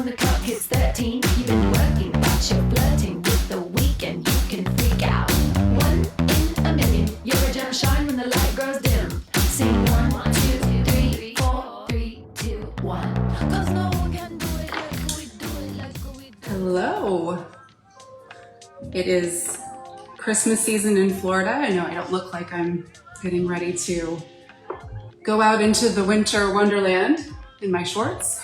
when the clock hits 13. You've been working, but you're flirting with the weekend. You can freak out. 1 in a million. You're a gem shine when the light grows dim. Sing 1, 2, 3, 4, 3, 2, 1. 'Cause no one can do it like we do it, like we do it. Hello. It is Christmas season in Florida. I know I don't look like I'm getting ready to go out into the winter wonderland in my shorts.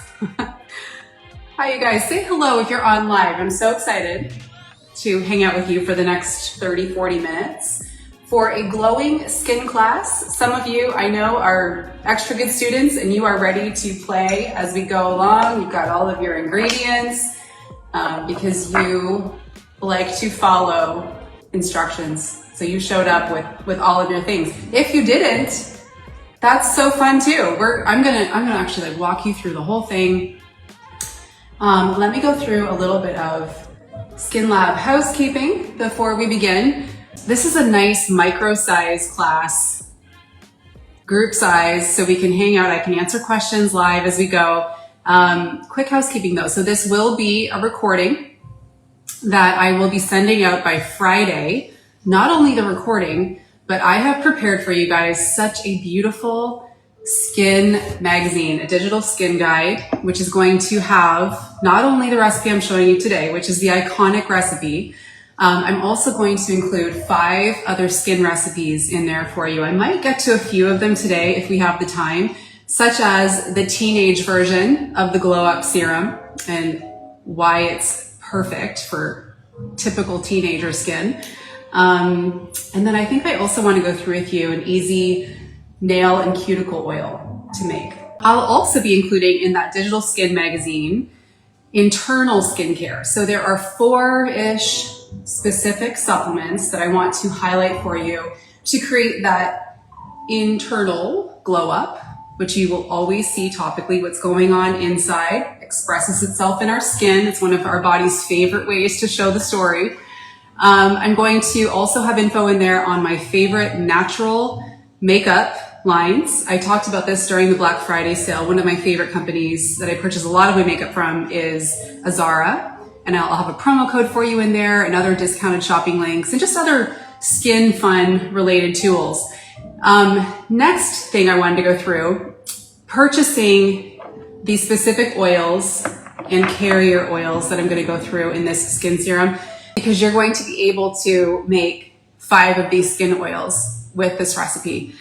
Hi, you guys. Say hello if you're on live. I'm so excited to hang out with you for the next 30-40 minutes for a glowing skin class. Some of you I know are extra good students and you are ready to play as we go along. You've got all of your ingredients because you like to follow instructions. So you showed up with all of your things. If you didn't, that's so fun too. I'm gonna actually walk you through the whole thing. Let me go through a little bit of Skin Lab housekeeping before we begin. This is a nice micro size class, group size, so we can hang out. I can answer questions live as we go. Quick housekeeping though. So this will be a recording that I will be sending out by Friday. Not only the recording, but I have prepared for you guys such a beautiful skin magazine, a digital skin guide, which is going to have not only the recipe I'm showing you today, which is the iconic recipe. I'm also going to include 5 other skin recipes in there for you. I might get to a few of them today if we have the time, such as the teenage version of the Glow Up Serum and why it's perfect for typical teenager skin. And then I think I also want to go through with you an easy nail and cuticle oil to make. I'll also be including in that digital skin magazine internal skincare. So there are 4-ish specific supplements that I want to highlight for you to create that internal glow up, which you will always see topically. What's going on inside expresses itself in our skin. It's one of our body's favorite ways to show the story. I'm going to also have info in there on my favorite natural makeup lines. I talked about this during the Black Friday sale. One of my favorite companies that I purchase a lot of my makeup from is Azara. And I'll have a promo code for you in there and other discounted shopping links and just other skin fun related tools. Next thing I wanted to go through, purchasing these specific oils and carrier oils that I'm going to go through in this skin serum, because you're going to be able to make 5 of these skin oils with this recipe,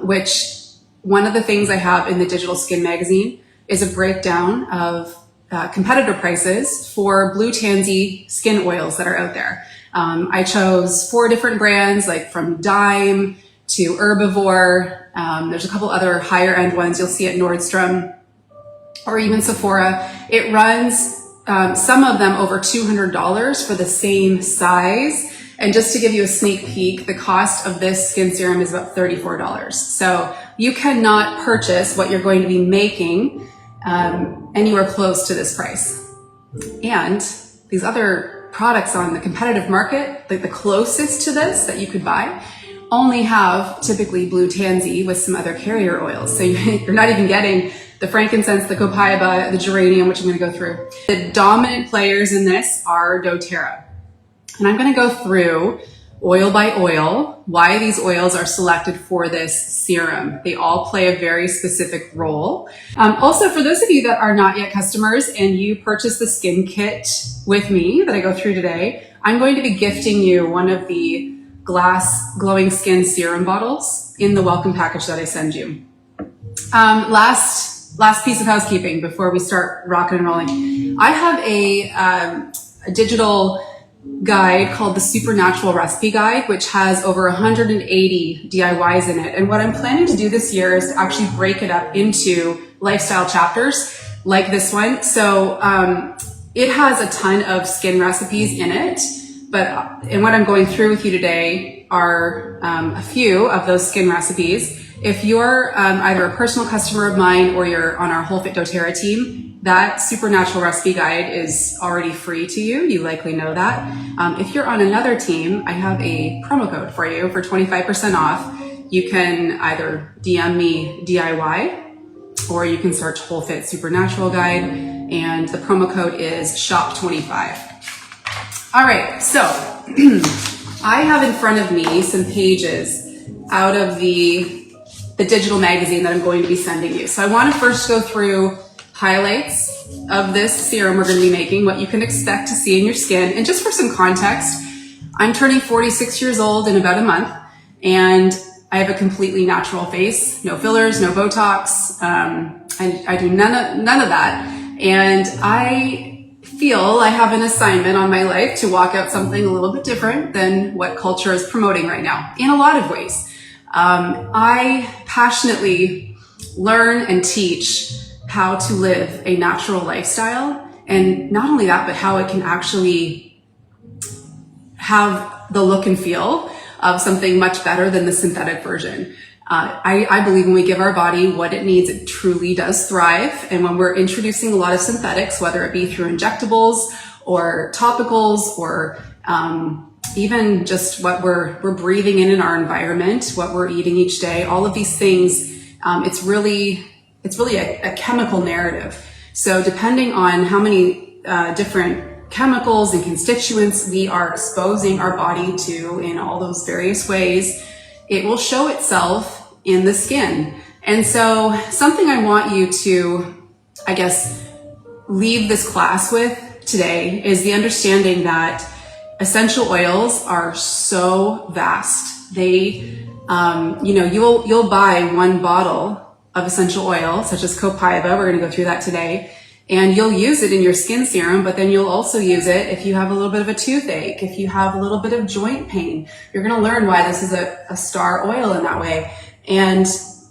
which one of the things I have in the digital skin magazine is a breakdown of competitor prices for blue tansy skin oils that are out there. I chose 4 different brands, like from Dime to Herbivore. There's a couple other higher end ones you'll see at Nordstrom or even Sephora. It runs some of them over $200 for the same size. And just to give you a sneak peek, the cost of this skin serum is about $34. So you cannot purchase what you're going to be making anywhere close to this price. And these other products on the competitive market, like the closest to this that you could buy, only have typically blue tansy with some other carrier oils. So you're not even getting the frankincense, the copaiba, the geranium, which I'm going to go through. The dominant players in this are doTERRA. And I'm going to go through oil by oil, why these oils are selected for this serum. They all play a very specific role. Also, for those of you that are not yet customers and you purchase the skin kit with me that I go through today, I'm going to be gifting you one of the glass glowing skin serum bottles in the welcome package that I send you. Last piece of housekeeping before we start rocking and rolling. I have a digital guide called the Supernatural Recipe Guide, which has over 180 DIYs in it. And what I'm planning to do this year is to actually break it up into lifestyle chapters like this one. So it has a ton of skin recipes in it, and what I'm going through with you today are a few of those skin recipes. If you're either a personal customer of mine or you're on our Whole Fit doTERRA team, that Supernatural Recipe Guide is already free to you. You likely know that. If you're on another team, I have a promo code for you for 25% off. You can either DM me DIY or you can search Whole Fit Supernatural Guide and the promo code is SHOP25. All right, so I have in front of me some pages out of the digital magazine that I'm going to be sending you. So I want to first go through highlights of this serum we're going to be making, what you can expect to see in your skin. And just for some context, I'm turning 46 years old in about a month, and I have a completely natural face, no fillers, no Botox. I do none of that. And I feel I have an assignment on my life to walk out something a little bit different than what culture is promoting right now in a lot of ways. I passionately learn and teach how to live a natural lifestyle. And not only that, but how it can actually have the look and feel of something much better than the synthetic version. I believe when we give our body what it needs, it truly does thrive. And when we're introducing a lot of synthetics, whether it be through injectables or topicals or even just what we're breathing in our environment, what we're eating each day, all of these things, it's really a chemical narrative. So depending on how many different chemicals and constituents we are exposing our body to in all those various ways, it will show itself in the skin. And so something I want you to, I guess, leave this class with today is the understanding that essential oils are so vast. They, you'll buy one bottle of essential oil, such as copaiba, we're going to go through that today, and you'll use it in your skin serum, but then you'll also use it if you have a little bit of a toothache, if you have a little bit of joint pain. You're going to learn why this is a star oil in that way. And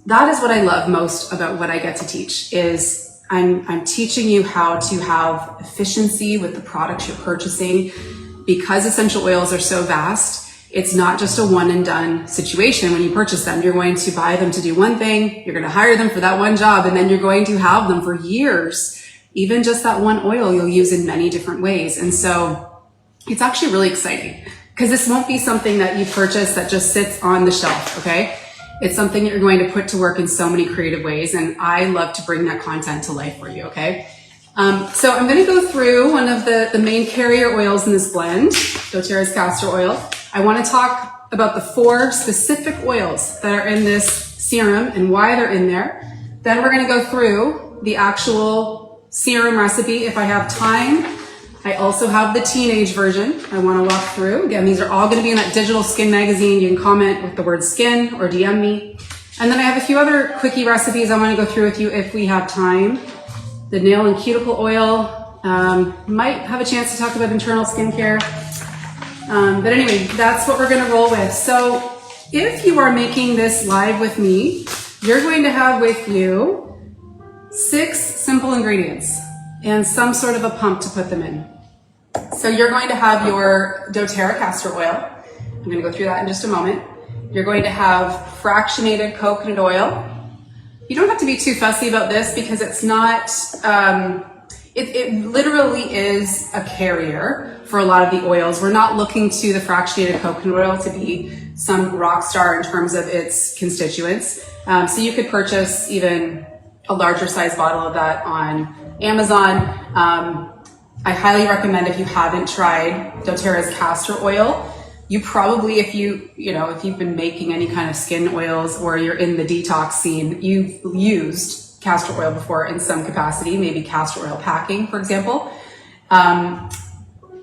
that is what I love most about what I get to teach, is I'm teaching you how to have efficiency with the products you're purchasing. Because essential oils are so vast, it's not just a one and done situation. When you purchase them, you're going to buy them to do one thing, you're going to hire them for that one job, and then you're going to have them for years. Even just that one oil you'll use in many different ways. And so it's actually really exciting, because this won't be something that you purchase that just sits on the shelf, okay? It's something that you're going to put to work in so many creative ways, and I love to bring that content to life for you, okay? So I'm going to go through one of the main carrier oils in this blend, doTERRA's castor oil. I want to talk about the 4 specific oils that are in this serum and why they're in there. Then we're going to go through the actual serum recipe if I have time. I also have the teenage version I want to walk through. Again, these are all going to be in that digital skin magazine. You can comment with the word skin or DM me. And then I have a few other quickie recipes I want to go through with you if we have time. The nail and cuticle oil, might have a chance to talk about internal skincare. But anyway, that's what we're going to roll with. So if you are making this live with me, you're going to have with you 6 simple ingredients and some sort of a pump to put them in. So you're going to have your doTERRA castor oil. I'm going to go through that in just a moment. You're going to have fractionated coconut oil. You don't have to be too fussy about this because it's not, it literally is a carrier for a lot of the oils. We're not looking to the fractionated coconut oil to be some rock star in terms of its constituents. So you could purchase even a larger size bottle of that on Amazon. I highly recommend, if you haven't tried doTERRA's castor oil, you probably, if you've been making any kind of skin oils or you're in the detox scene, you've used castor oil before in some capacity, maybe castor oil packing, for example.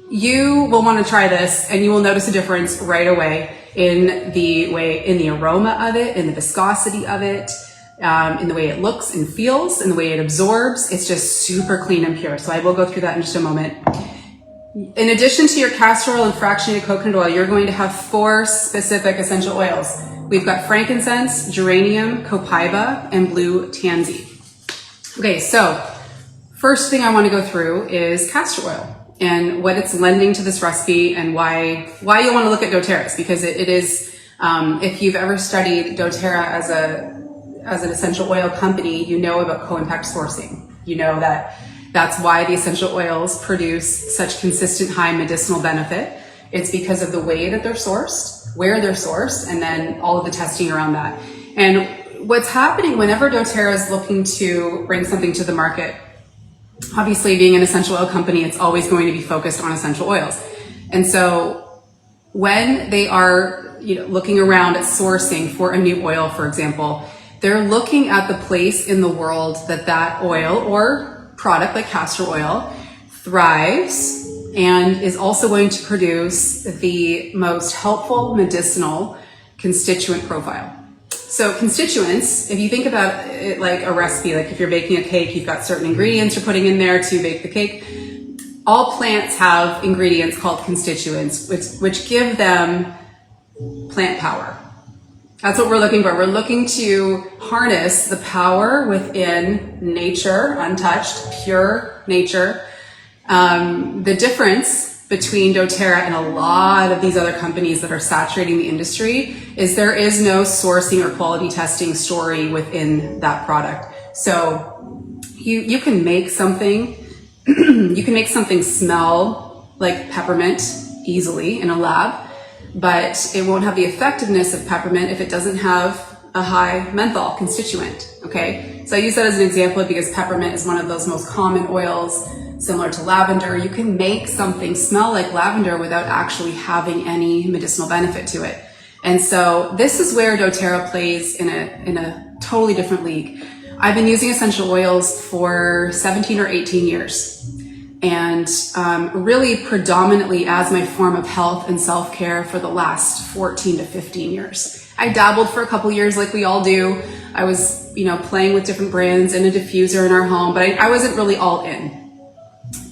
You will want to try this and you will notice a difference right away in the aroma of it, in the viscosity of it, in the way it looks and feels, in the way it absorbs. It's just super clean and pure. So I will go through that in just a moment. In addition to your castor oil and fractionated coconut oil, you're going to have 4 specific essential oils. We've got frankincense, geranium, copaiba, and blue tansy. Okay, so first thing I want to go through is castor oil and what it's lending to this recipe and why you want to look at doTERRA's, because it is, if you've ever studied doTERRA as an essential oil company, you know about co-impact sourcing. You know that's why the essential oils produce such consistent high medicinal benefit. It's because of the way that they're sourced, where they're sourced, and then all of the testing around that. And what's happening whenever doTERRA is looking to bring something to the market, obviously being an essential oil company, it's always going to be focused on essential oils. And so when they are, looking around at sourcing for a new oil, for example, they're looking at the place in the world that oil or product like castor oil thrives and is also going to produce the most helpful medicinal constituent profile. So constituents, if you think about it like a recipe, like if you're baking a cake, you've got certain ingredients you're putting in there to bake the cake. All plants have ingredients called constituents, which give them plant power. That's what we're looking for. We're looking to harness the power within nature, untouched, pure nature. The difference between doTERRA and a lot of these other companies that are saturating the industry is there is no sourcing or quality testing story within that product. So you can make something, you can make something smell like peppermint easily in a lab, but it won't have the effectiveness of peppermint if it doesn't have a high menthol constituent, okay? So I use that as an example because peppermint is one of those most common oils similar to lavender. You can make something smell like lavender without actually having any medicinal benefit to it. And so this is where doTERRA plays in a totally different league. I've been using essential oils for 17 or 18 years. And really predominantly as my form of health and self-care for the last 14 to 15 years. I dabbled for a couple years like we all do. I was, playing with different brands and a diffuser in our home, but I wasn't really all in.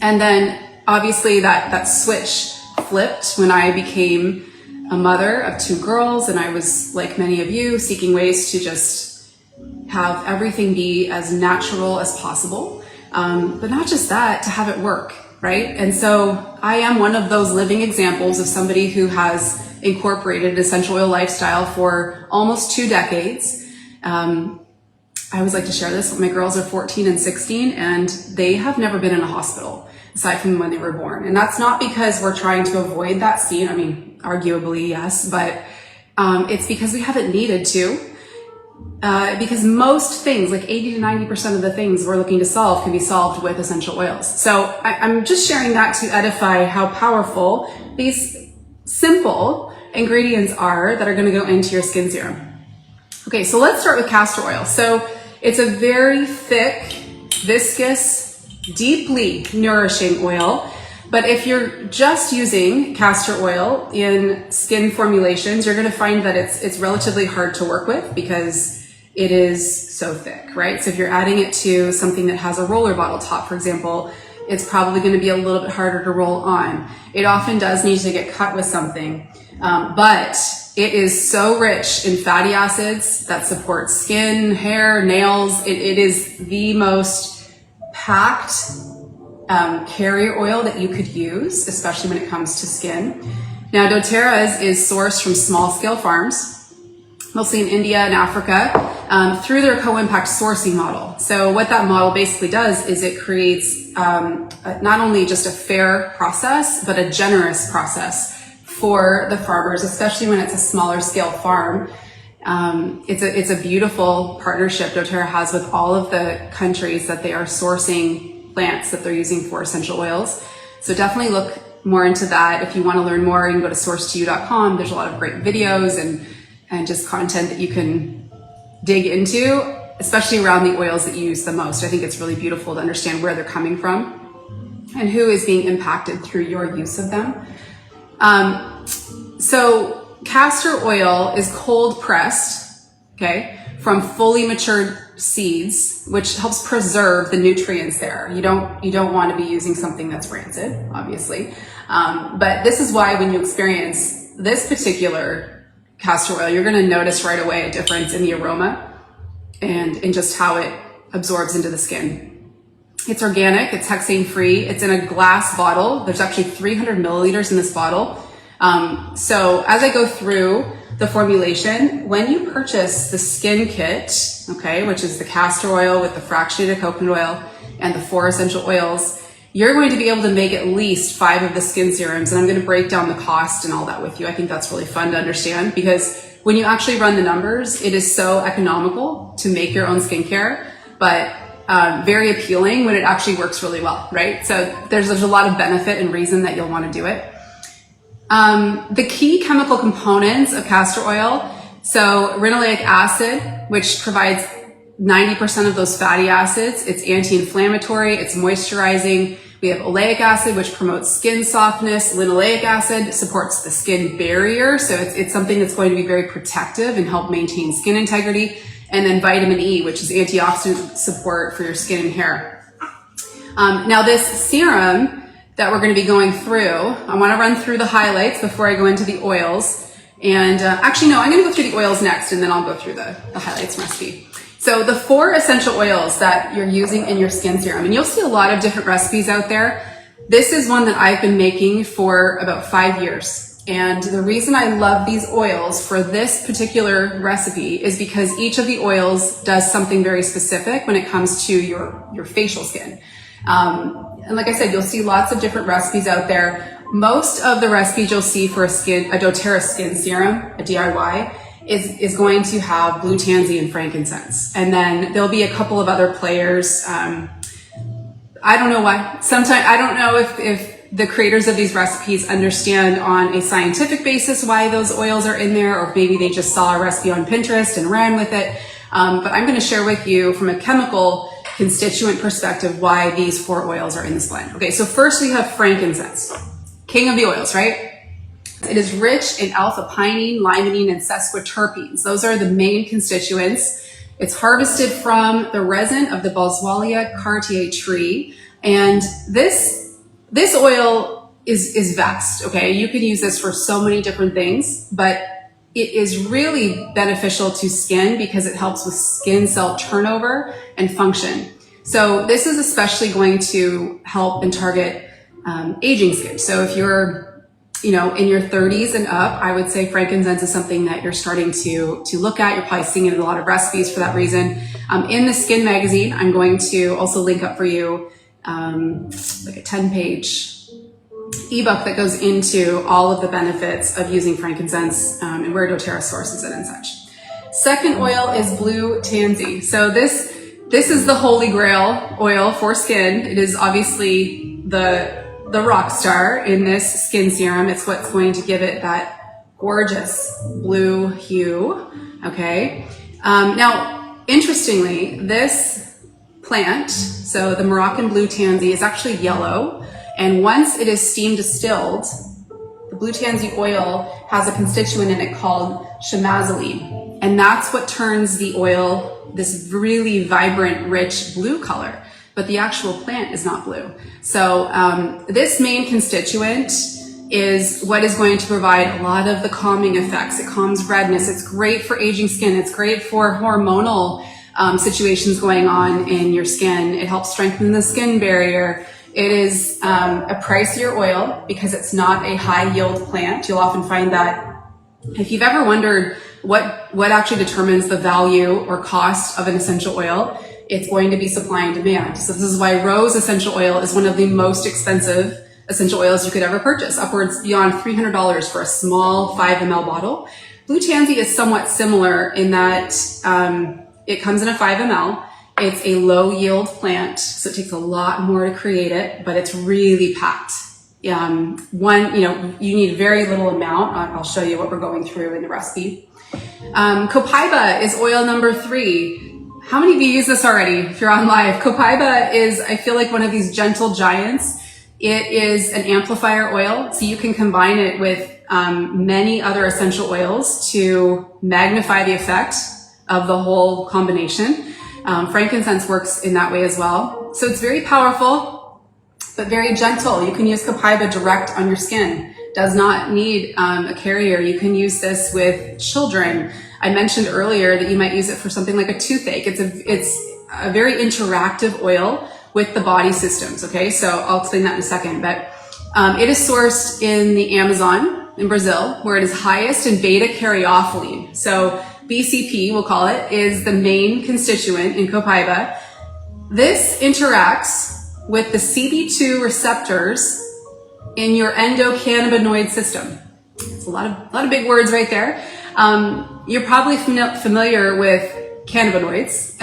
And then obviously that switch flipped when I became a mother of 2 girls, and I was, like many of you, seeking ways to just have everything be as natural as possible. But not just that, to have it work, right? And so I am one of those living examples of somebody who has incorporated an essential oil lifestyle for almost 2 decades. I always like to share this. My girls are 14 and 16, and they have never been in a hospital aside from when they were born. And that's not because we're trying to avoid that scene. I mean, arguably, yes, but it's because we haven't needed to. Because most things, like 80 to 90% of the things we're looking to solve can be solved with essential oils. So I'm just sharing that to edify how powerful these simple ingredients are that are going to go into your skin serum. Okay, so let's start with castor oil. So it's a very thick, viscous, deeply nourishing oil. But if you're just using castor oil in skin formulations, you're going to find that it's relatively hard to work with because it is so thick, right? So if you're adding it to something that has a roller bottle top, for example, it's probably going to be a little bit harder to roll on. It often does need to get cut with something, but it is so rich in fatty acids that support skin, hair, nails. It is the most packed carrier oil that you could use, especially when it comes to skin. Now, doTERRA is sourced from small-scale farms, mostly in India and Africa, through their co-impact sourcing model. So what that model basically does is it creates not only just a fair process, but a generous process for the farmers, especially when it's a smaller scale farm. It's a beautiful partnership doTERRA has with all of the countries that they are sourcing plants that they're using for essential oils. So definitely look more into that. If you want to learn more, you can go to source2u.com. There's a lot of great videos and just content that you can dig into, especially around the oils that you use the most. I think it's really beautiful to understand where they're coming from and who is being impacted through your use of them. So castor oil is cold pressed, okay, from fully matured seeds, which helps preserve the nutrients there. You don't want to be using something that's rancid, obviously. But this is why when you experience this particular castor oil, you're going to notice right away a difference in the aroma and in just how it absorbs into the skin. It's organic, it's hexane free, it's in a glass bottle. There's actually 300 milliliters in this bottle. So as I go through the formulation, when you purchase the skin kit, okay, which is the castor oil with the fractionated coconut oil and the 4 essential oils, you're going to be able to make at least 5 of the skin serums. And I'm going to break down the cost and all that with you. I think that's really fun to understand because when you actually run the numbers, it is so economical to make your own skincare, but very appealing when it actually works really well, right? So there's a lot of benefit and reason that you'll want to do it. The key chemical components of castor oil, so renoleic acid, which provides 90% of those fatty acids. It's anti-inflammatory, it's moisturizing. We have oleic acid, which promotes skin softness. Linoleic acid supports the skin barrier, so it's something that's going to be very protective and help maintain skin integrity. And then vitamin E, which is antioxidant support for your skin and hair. Now this serum that we're going to be going through, I want to run through the highlights before I go into the oils. And actually, no, I'm going to go through the oils next, and then I'll go through the highlights recipe. So the 4 essential oils that you're using in your skin serum, and you'll see a lot of different recipes out there. This is one that I've been making for about 5 years. And the reason I love these oils for this particular recipe is because each of the oils does something very specific when it comes to your facial skin. And like I said, you'll see lots of different recipes out there. Most of the recipes you'll see for a doTERRA skin serum, a DIY, is going to have blue tansy and frankincense. And then there'll be a couple of other players. I don't know why. Sometimes I don't know if the creators of these recipes understand on a scientific basis why those oils are in there, or maybe they just saw a recipe on Pinterest and ran with it. But I'm going to share with you from a chemical constituent perspective why these 4 oils are in this blend. Okay, so first we have frankincense, king of the oils, right? It is rich in alpha-pinene, limonene, and sesquiterpenes. Those are the main constituents. It's harvested from the resin of the Boswellia cartier tree. And this oil is vast, okay? You can use this for so many different things, but it is really beneficial to skin because it helps with skin cell turnover and function. So this is especially going to help and target aging skin. So if you're in your 30s and up, I would say frankincense is something that you're starting to look at. You're probably seeing it in a lot of recipes for that reason. In the Skin magazine, I'm going to also link up for you like a 10-page ebook that goes into all of the benefits of using frankincense and where doTERRA sources it and such. Second oil is blue tansy. So this is the holy grail oil for skin. It is obviously the rock star in this skin serum. It's what's going to give it that gorgeous blue hue. Okay. Now, interestingly, this plant, so the Moroccan blue tansy, is actually yellow. And once it is steam distilled, the blue tansy oil has a constituent in it called chamazoline. And that's what turns the oil this really vibrant, rich blue color. But the actual plant is not blue. So this main constituent is what is going to provide a lot of the calming effects. It calms redness. It's great for aging skin. It's great for hormonal situations going on in your skin. It helps strengthen the skin barrier. It is a pricier oil because it's not a high yield plant. You'll often find that if you've ever wondered what actually determines the value or cost of an essential oil, it's going to be supply and demand. So this is why rose essential oil is one of the most expensive essential oils you could ever purchase, upwards beyond $300 for a small 5 ml bottle. Blue tansy is somewhat similar in that it comes in a 5 ml. It's a low yield plant, so it takes a lot more to create it, but it's really packed. You need very little amount. I'll show you what we're going through in the recipe. Copaiba is oil number 3. How many of you use this already if you're on live? Copaiba is, I feel like, one of these gentle giants. It is an amplifier oil, so you can combine it with many other essential oils to magnify the effect of the whole combination. Frankincense works in that way as well. So it's very powerful, but very gentle. You can use Copaiba direct on your skin. Does not need a carrier. You can use this with children. I mentioned earlier that you might use it for something like a toothache. It's a very interactive oil with the body systems. Okay, so I'll explain that in a second. But it is sourced in the Amazon in Brazil, where it is highest in beta caryophyllene. So BCP, we'll call it, is the main constituent in Copaiba. This interacts with the CB2 receptors in your endocannabinoid system. It's a lot of big words right there. You're probably familiar with cannabinoids.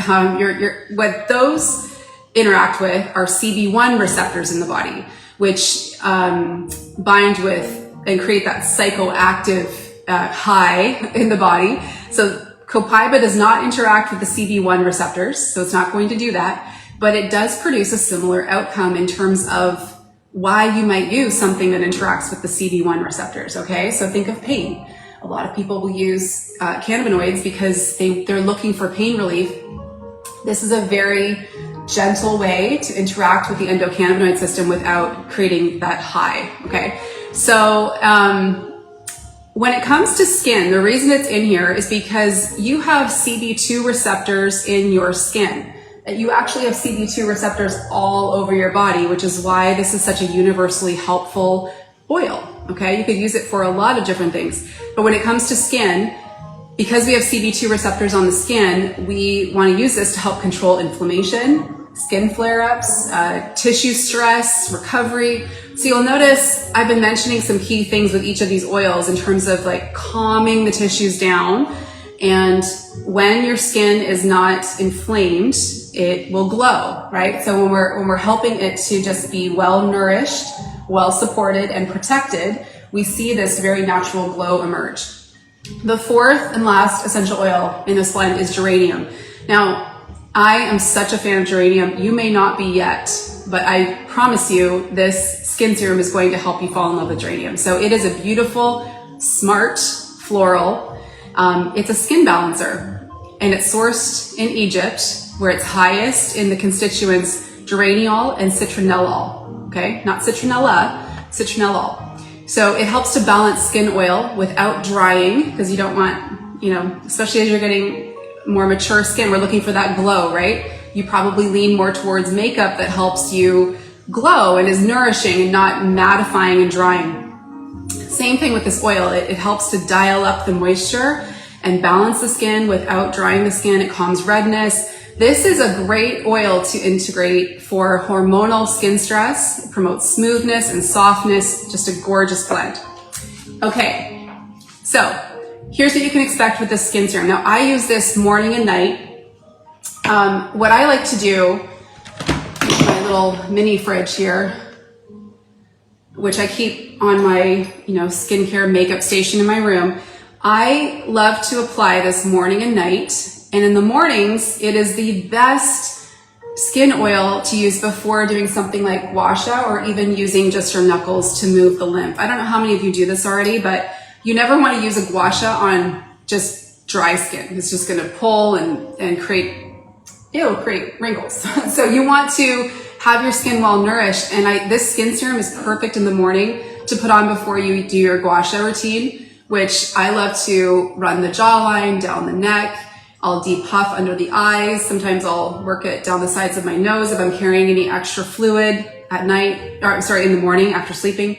What those interact with are CB1 receptors in the body, which bind with and create that psychoactive high in the body. So copaiba does not interact with the CB1 receptors, so it's not going to do that, but it does produce a similar outcome in terms of why you might use something that interacts with the CB1 receptors, okay? So think of pain. A lot of people will use cannabinoids because they're looking for pain relief. This is a very gentle way to interact with the endocannabinoid system without creating that high, okay? So when it comes to skin, the reason it's in here is because you have CB2 receptors in your skin. You actually have CB2 receptors all over your body, which is why this is such a universally helpful oil, okay? You could use it for a lot of different things. But when it comes to skin, because we have CB2 receptors on the skin, we want to use this to help control inflammation, skin flare-ups, tissue stress, recovery. So you'll notice I've been mentioning some key things with each of these oils in terms of like calming the tissues down. And when your skin is not inflamed, it will glow, right? So when we're helping it to just be well nourished, well supported and protected, we see this very natural glow emerge. The fourth and last essential oil in this blend is geranium. Now, I am such a fan of geranium. You may not be yet, but I promise you this skin serum is going to help you fall in love with geranium. So it is a beautiful, smart floral. It's a skin balancer, and it's sourced in Egypt, where it's highest in the constituents geraniol and citronellol, okay? Not citronella, citronellol. So it helps to balance skin oil without drying, because you don't want, especially as you're getting more mature skin, we're looking for that glow, right? You probably lean more towards makeup that helps you glow and is nourishing and not mattifying and drying. Same thing with this oil. It helps to dial up the moisture and balance the skin without drying the skin. It calms redness. This is a great oil to integrate for hormonal skin stress. It promotes smoothness and softness. Just a gorgeous blend. Okay, so here's what you can expect with this skin serum. Now, I use this morning and night. What I like to do, my little mini fridge here, which I keep on my, skincare makeup station in my room. I love to apply this morning and night. And in the mornings, it is the best skin oil to use before doing something like gua sha or even using just your knuckles to move the lymph. I don't know how many of you do this already, but you never want to use a gua sha on just dry skin. It's just going to pull and create wrinkles. So you want to have your skin well nourished. And this skin serum is perfect in the morning to put on before you do your gua sha routine, which I love to run the jawline, down the neck. I'll depuff under the eyes. Sometimes I'll work it down the sides of my nose if I'm carrying any extra fluid at night, in the morning after sleeping.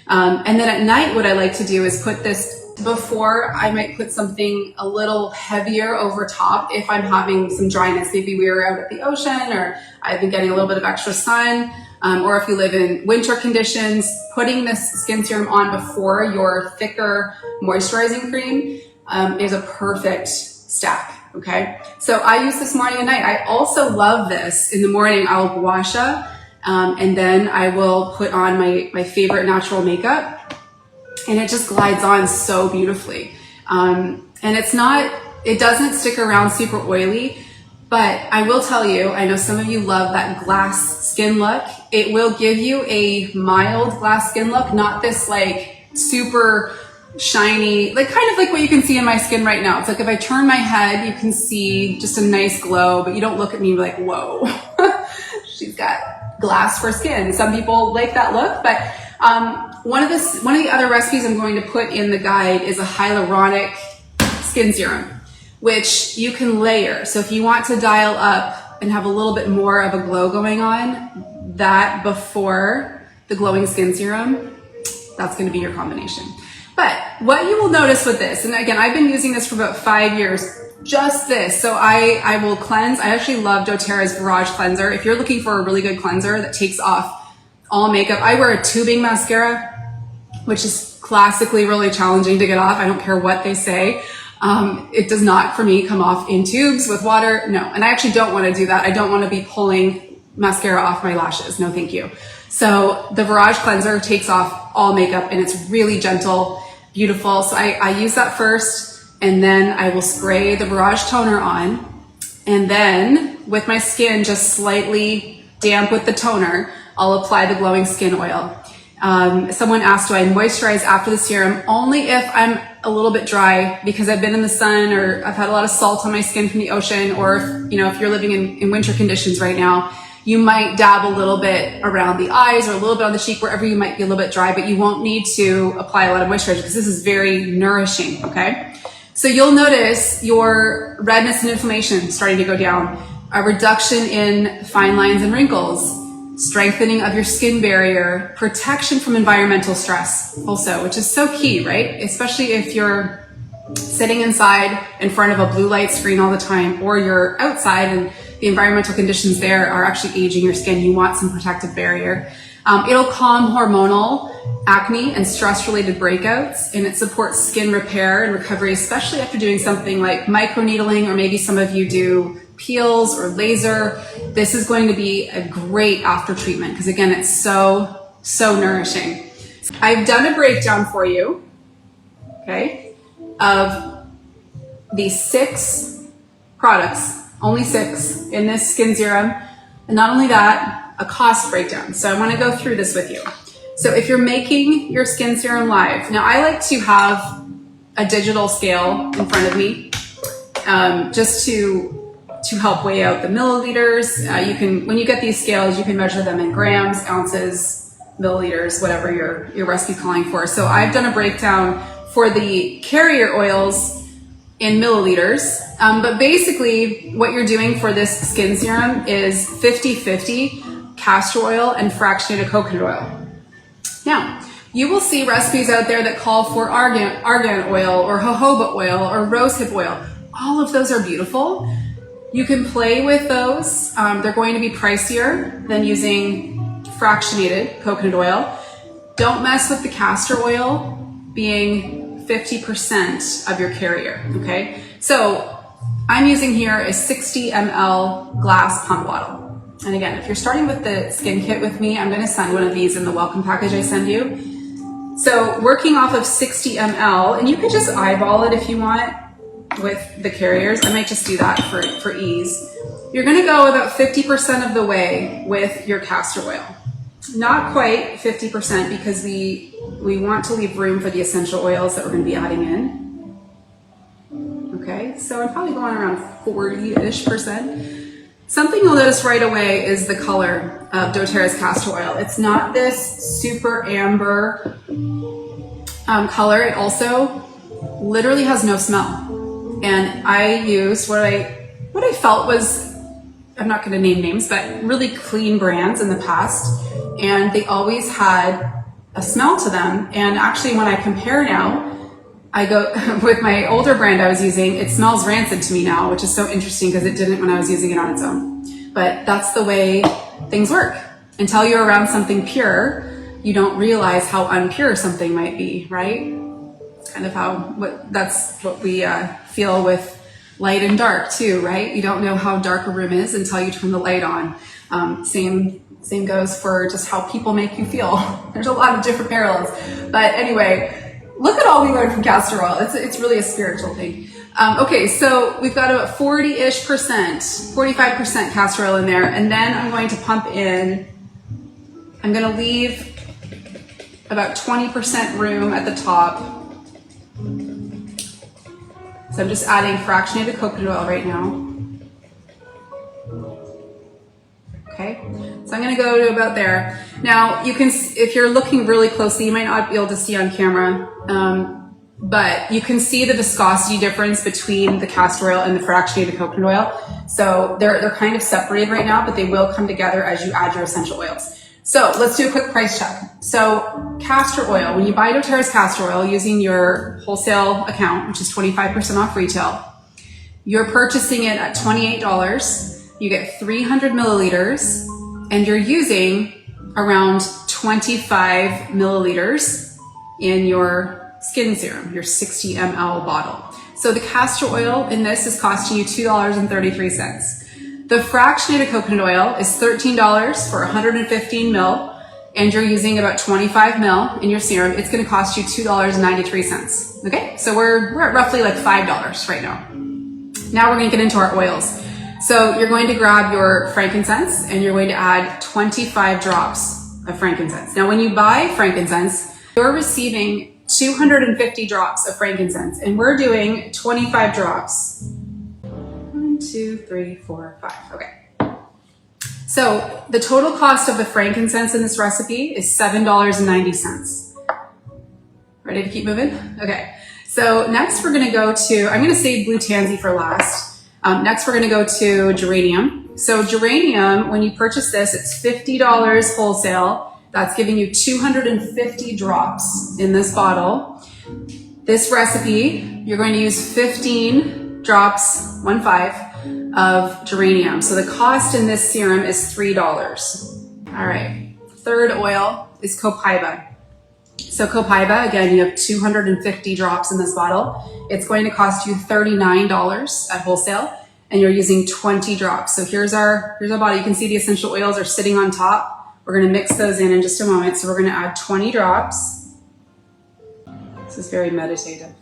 And then at night, what I like to do is put this before. I might put something a little heavier over top if I'm having some dryness. Maybe we were out at the ocean, or I've been getting a little bit of extra sun, or if you live in winter conditions, putting this skin serum on before your thicker moisturizing cream is a perfect stack, okay? So I use this morning and night. I also love this. In the morning, I'll gua sha, and then I will put on my favorite natural makeup, and it just glides on so beautifully. And it doesn't stick around super oily, but I will tell you, I know some of you love that glass skin look. It will give you a mild glass skin look, not this like super shiny, like kind of like what you can see in my skin right now. It's like if I turn my head, you can see just a nice glow, but you don't look at me like, whoa, she's got glass for skin. Some people like that look, but one of the other recipes I'm going to put in the guide is a hyaluronic skin serum, which you can layer. So if you want to dial up and have a little bit more of a glow going on, that before the glowing skin serum, that's going to be your combination. But what you will notice with this, and again, I've been using this for about 5 years, just this. So I will cleanse. I actually love doTERRA's Barrage Cleanser. If you're looking for a really good cleanser that takes off all makeup, I wear a tubing mascara, which is classically really challenging to get off. I don't care what they say. It does not, for me, come off in tubes with water. No, and I actually don't want to do that. I don't want to be pulling mascara off my lashes. No, thank you. So the Barrage Cleanser takes off all makeup and it's really gentle, beautiful. So I use that first, and then I will spray the Barrage Toner on. And then with my skin just slightly damp with the toner, I'll apply the Glowing Skin Oil. Someone asked, do I moisturize after the serum? Only if I'm a little bit dry because I've been in the sun or I've had a lot of salt on my skin from the ocean, or if you're living in winter conditions right now, you might dab a little bit around the eyes or a little bit on the cheek, wherever you might be a little bit dry, but you won't need to apply a lot of moisturizer because this is very nourishing, okay? So you'll notice your redness and inflammation starting to go down, a reduction in fine lines and wrinkles, strengthening of your skin barrier, protection from environmental stress also, which is so key, right? Especially if you're sitting inside in front of a blue light screen all the time, or you're outside and the environmental conditions there are actually aging your skin. You want some protective barrier. It'll calm hormonal acne and stress-related breakouts, and it supports skin repair and recovery, especially after doing something like microneedling, or maybe some of you do peels or laser. This is going to be a great after treatment because, again, it's so nourishing. I've done a breakdown for you, okay, of the 6 products, only 6 in this skin serum. And not only that, a cost breakdown. So I want to go through this with you. So if you're making your skin serum live, now I like to have a digital scale in front of me, just to help weigh out the milliliters. When you get these scales, you can measure them in grams, ounces, milliliters, whatever your recipe's calling for. So I've done a breakdown for the carrier oils in milliliters. But basically what you're doing for this skin serum is 50-50 castor oil and fractionated coconut oil. Now, you will see recipes out there that call for argan oil or jojoba oil or rosehip oil. All of those are beautiful. You can play with those. They're going to be pricier than using fractionated coconut oil. Don't mess with the castor oil being 50% of your carrier, okay? So I'm using here a 60 ml glass pump bottle. And again, if you're starting with the skin kit with me, I'm gonna send one of these in the welcome package I send you. So working off of 60 ml, and you could just eyeball it if you want with the carriers. I might just do that for ease. You're gonna go about 50% of the way with your castor oil. Not quite 50% because we want to leave room for the essential oils that we're going to be adding in. Okay, so I'm probably going around 40-ish%. Something you'll notice right away is the color of doTERRA's castor oil. It's not this super amber color. It also literally has no smell. And I used what I felt was, I'm not going to name names, but really clean brands in the past. And they always had a smell to them. And actually, when I compare now, I go with my older brand I was using, it smells rancid to me now, which is so interesting because it didn't when I was using it on its own. But that's the way things work. Until you're around something pure, you don't realize how unpure something might be, right? Kind of that's what we feel with light and dark too, right? You don't know how dark a room is until you turn the light on. Same goes for just how people make you feel. There's a lot of different parallels. But anyway, look at all we learned from castor oil. It's really a spiritual thing. Okay, so we've got about 40-ish%, 45% castor oil in there. And then I'm going to pump in, I'm going to leave about 20% room at the top. So I'm just adding fractionated coconut oil right now. Okay, so I'm going to go to about there. Now you can, if you're looking really closely, you might not be able to see on camera, but you can see the viscosity difference between the castor oil and the fractionated coconut oil. So they're kind of separated right now, but they will come together as you add your essential oils. So let's do a quick price check. So castor oil, when you buy doTERRA's castor oil using your wholesale account, which is 25% off retail, you're purchasing it at $28. You get 300 milliliters and you're using around 25 milliliters in your skin serum, your 60 ml bottle. So the castor oil in this is costing you $2.33. The fractionated coconut oil is $13 for 115 ml, and you're using about 25 ml in your serum. It's going to cost you $2.93. Okay, so we're at roughly like $5 right now. Now we're going to get into our oils. So you're going to grab your frankincense and you're going to add 25 drops of frankincense. Now when you buy frankincense, you're receiving 250 drops of frankincense, and we're doing 25 drops. 1, 2, 3, 4, 5. Okay. So the total cost of the frankincense in this recipe is $7.90. Ready to keep moving? Okay. So next we're going to go to, I'm going to save blue tansy for last. Next we're going to go to geranium. So geranium, when you purchase this, it's $50 wholesale. That's giving you 250 drops in this bottle. This recipe, you're going to use 15 drops, 1-5, of geranium. So the cost in this serum is $3. All right. Third oil is copaiba. So copaiba, again, you have 250 drops in this bottle. It's going to cost you $39 at wholesale, and you're using 20 drops. So here's our bottle. You can see the essential oils are sitting on top. We're going to mix those in just a moment. So we're going to add 20 drops. This is very meditative.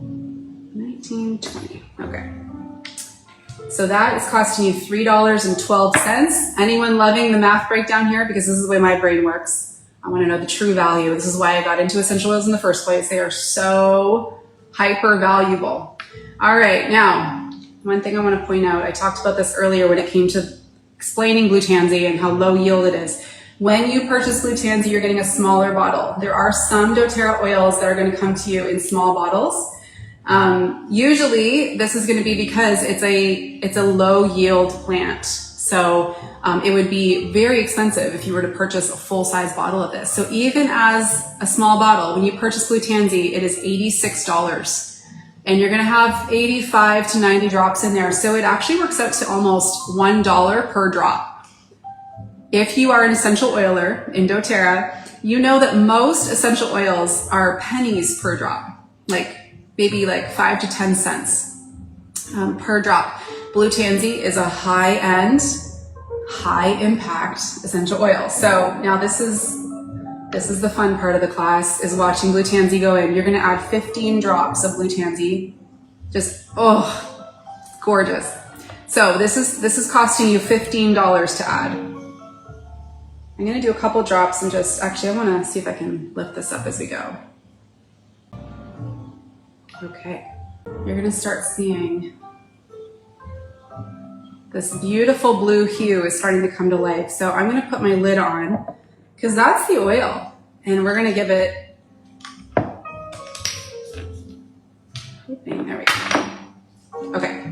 19, 20. Okay. So that is costing you $3.12. Anyone loving the math breakdown here? Because this is the way my brain works. I want to know the true value. This is why I got into essential oils in the first place. They are so hyper valuable. All right. Now, one thing I want to point out, I talked about this earlier when it came to explaining blue tansy and how low yield it is. When you purchase blue tansy, you're getting a smaller bottle. There are some doTERRA oils that are going to come to you in small bottles. Usually this is going to be because it's a low yield plant. So it would be very expensive if you were to purchase a full size bottle of this. So even as a small bottle, when you purchase blue tansy, it is $86. And you're going to have 85 to 90 drops in there. So it actually works out to almost $1 per drop. If you are an essential oiler in doTERRA, you know that most essential oils are pennies per drop, like maybe like 5 to 10 cents per drop. Blue tansy is a high-end, high-impact essential oil. So now this is the fun part of the class, is watching blue tansy go in. You're going to add 15 drops of blue tansy. Just, oh, gorgeous. So this is costing you $15 to add. I'm going to do a couple drops and actually I want to see if I can lift this up as we go. Okay, you're going to start seeing this beautiful blue hue is starting to come to life. So I'm going to put my lid on because that's the oil, and we're going to give it, there we go. Okay,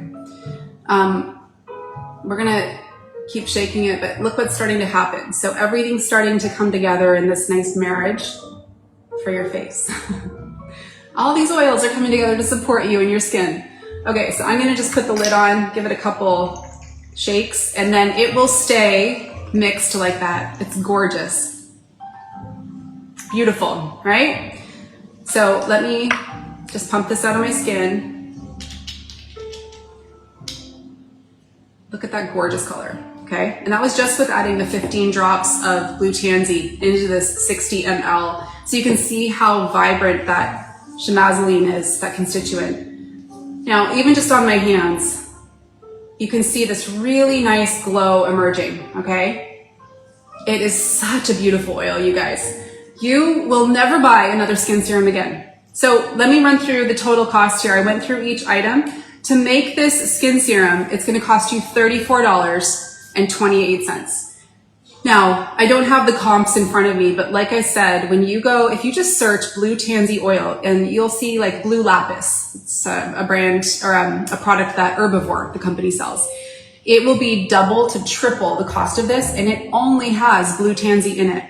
we're going to keep shaking it, but look what's starting to happen. So everything's starting to come together in this nice marriage for your face. All these oils are coming together to support you and your skin. Okay, so I'm gonna just put the lid on, give it a couple shakes, and then it will stay mixed like that. It's gorgeous. It's beautiful, right? So let me just pump this out of my skin. Look at that gorgeous color, okay? And that was just with adding the 15 drops of blue tansy into this 60 ml. So you can see how vibrant that chamazoline is, that constituent. Now, even just on my hands, you can see this really nice glow emerging, okay? It is such a beautiful oil, you guys. You will never buy another skin serum again. So let me run through the total cost here. I went through each item. To make this skin serum, it's going to cost you $34.28. Now, I don't have the comps in front of me, but like I said, when you go, if you just search blue tansy oil, and you'll see like blue lapis, it's a brand or a product that Herbivore, the company, sells. It will be double to triple the cost of this, and it only has blue tansy in it.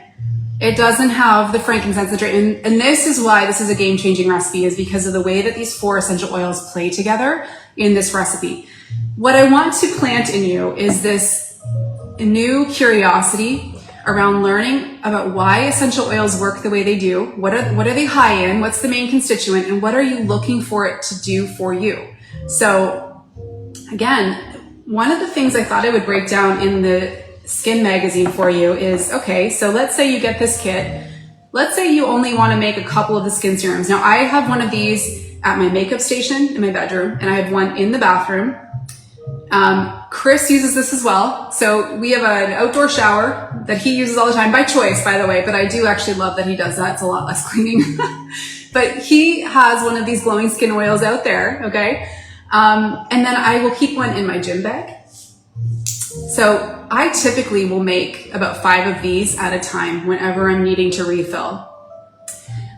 It doesn't have the frankincense, and this is why this is a game-changing recipe, is because of the way that these 4 essential oils play together in this recipe. What I want to plant in you is this new curiosity around learning about why essential oils work the way they do. What are they high in? What's the main constituent? And what are you looking for it to do for you? So again, one of the things I thought I would break down in the skin magazine for you is, okay, so let's say you get this kit. Let's say you only want to make a couple of the skin serums. Now I have one of these at my makeup station in my bedroom, and I have one in the bathroom. Chris uses this as well. So we have an outdoor shower that he uses all the time, by choice, by the way, but I do actually love that he does that. It's a lot less cleaning. But he has one of these glowing skin oils out there, okay? And then I will keep one in my gym bag. So I typically will make about 5 of these at a time whenever I'm needing to refill.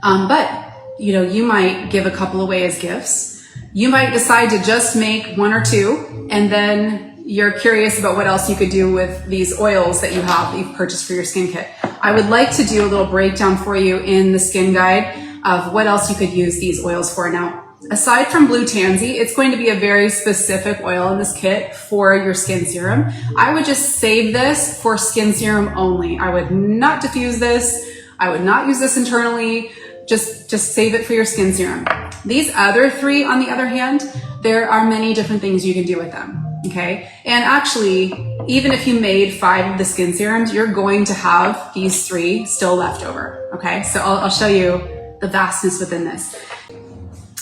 But you know, you might give a couple away as gifts. You might decide to just make 1 or 2, and then you're curious about what else you could do with these oils that you have that you've purchased for your skin kit. I would like to do a little breakdown for you in the skin guide of what else you could use these oils for. Now, aside from blue tansy, it's going to be a very specific oil in this kit for your skin serum. I would just save this for skin serum only. I would not diffuse this. I would not use this internally. Just save it for your skin serum. These other 3, on the other hand, there are many different things you can do with them. Okay. And actually, even if you made 5 of the skin serums, you're going to have these 3 still left over. Okay. So I'll show you the vastness within this.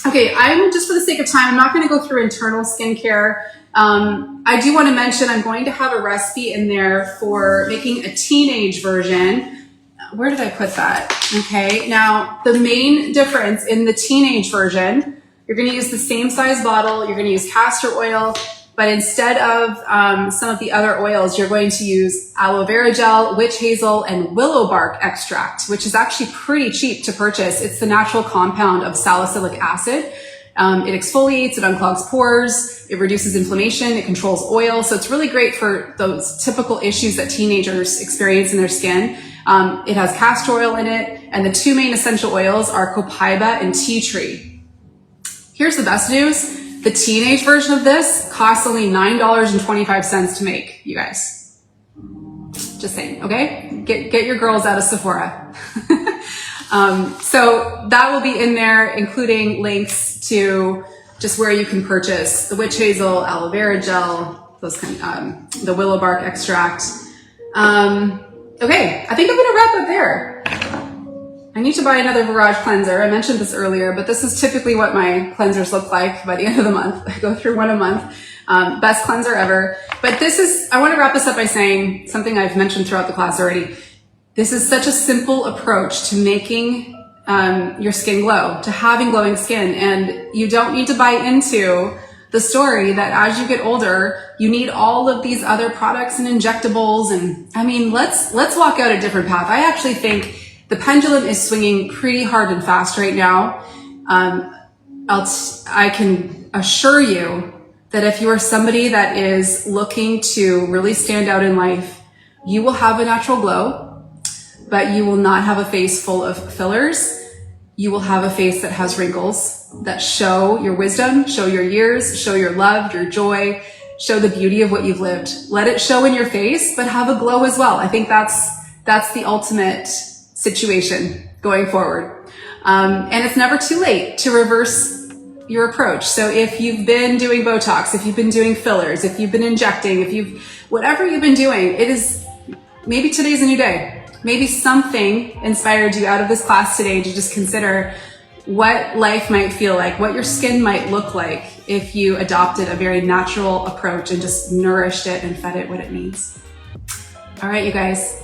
Okay, I'm just, for the sake of time, I'm not going to go through internal skincare. I do want to mention I'm going to have a recipe in there for making a teenage version. Where did I put that? Okay, now the main difference in the teenage version, you're going to use the same size bottle, you're going to use castor oil, but instead of some of the other oils, you're going to use aloe vera gel, witch hazel, and willow bark extract, which is actually pretty cheap to purchase. It's the natural compound of salicylic acid. It exfoliates, it unclogs pores, it reduces inflammation, it controls oil. So it's really great for those typical issues that teenagers experience in their skin. It has castor oil in it, and the 2 main essential oils are copaiba and tea tree. Here's the best news. The teenage version of this costs only $9.25 to make, you guys. Just saying, okay? Get your girls out of Sephora. So that will be in there, including links to just where you can purchase the witch hazel, aloe vera gel, those kind, the willow bark extract. Okay, I think I'm gonna wrap up there. I need to buy another Virage cleanser. I mentioned this earlier, but this is typically what my cleansers look like by the end of the month. I go through 1 a month. Best cleanser ever. But I want to wrap this up by saying something I've mentioned throughout the class already. This is such a simple approach to making your skin glow, to having glowing skin. And you don't need to buy into the story that as you get older, you need all of these other products and injectables. And I mean, let's walk out a different path. I actually think the pendulum is swinging pretty hard and fast right now. I can assure you that if you are somebody that is looking to really stand out in life, you will have a natural glow, but you will not have a face full of fillers. You will have a face that has wrinkles that show your wisdom, show your years, show your love, your joy, show the beauty of what you've lived. Let it show in your face, but have a glow as well. I think that's the ultimate situation going forward. And it's never too late to reverse your approach. So if you've been doing Botox, if you've been doing fillers, if you've been injecting, whatever you've been doing, maybe today's a new day. Maybe something inspired you out of this class today to just consider what life might feel like, what your skin might look like if you adopted a very natural approach and just nourished it and fed it what it needs. All right, you guys.